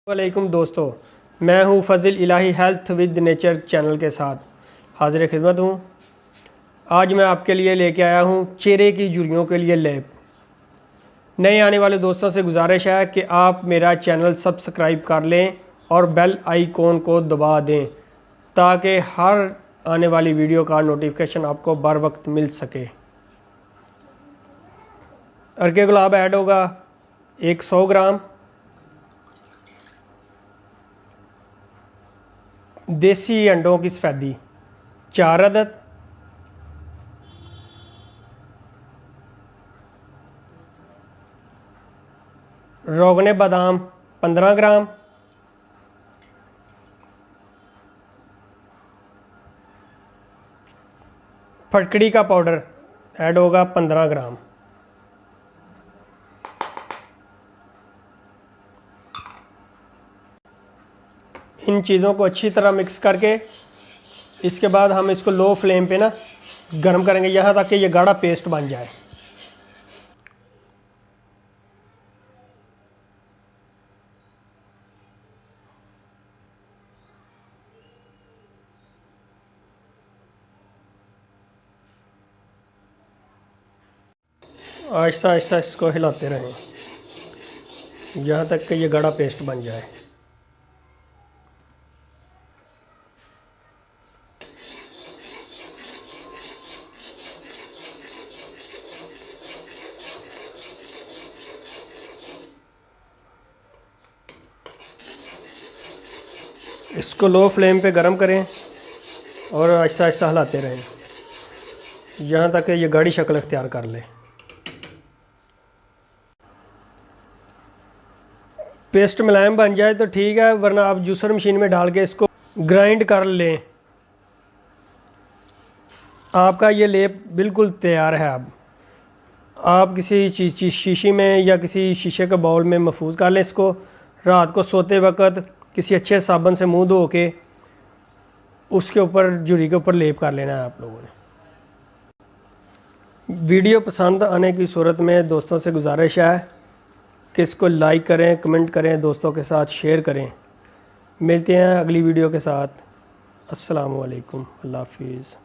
वालेकुम दोस्तों, मैं हूं फ़ज़ल इलाही हेल्थ विद नेचर चैनल के साथ हाज़िर खिदमत हूं। आज मैं आपके लिए लेके आया हूं चेहरे की झुर्रियों के लिए लेप। नए आने वाले दोस्तों से गुजारिश है कि आप मेरा चैनल सब्सक्राइब कर लें और बेल आइकॉन को दबा दें ताकि हर आने वाली वीडियो का नोटिफिकेशन आपको बर वक्त मिल सके। अर्के गुलाब ऐड होगा 100 ग्राम, देसी अंडों की सफ़ेदी 4 अदद, रोगने बादाम 15 ग्राम, फटकड़ी का पाउडर ऐड होगा 15 ग्राम। इन चीज़ों को अच्छी तरह मिक्स करके इसके बाद हम इसको लो फ्लेम पे ना गर्म करेंगे यहाँ तक कि ये गाढ़ा पेस्ट बन जाए। आहिस्ता आहिस्ता इसको हिलाते रहें यहाँ तक कि ये गाढ़ा पेस्ट बन जाए। इसको लो फ्लेम पे गरम करें और आहिस्ता आहिस्ता हिलाते रहें यहाँ तक कि ये गाढ़ी शक्ल इख्तियार कर ले। पेस्ट मुलायम बन जाए तो ठीक है, वरना आप जूसर मशीन में डाल के इसको ग्राइंड कर लें। आपका ये लेप बिल्कुल तैयार है। अब आप किसी शीशी में या किसी शीशे के बाउल में महफूज कर लें इसको। रात को सोते वक्त किसी अच्छे साबुन से मुंह धो के उसके ऊपर झुर्री के ऊपर लेप कर लेना है आप लोगों ने। वीडियो पसंद आने की सूरत में दोस्तों से गुजारिश है कि इसको लाइक करें, कमेंट करें, दोस्तों के साथ शेयर करें। मिलते हैं अगली वीडियो के साथ। अस्सलामु अलैकुम, अल्लाह हाफिज़।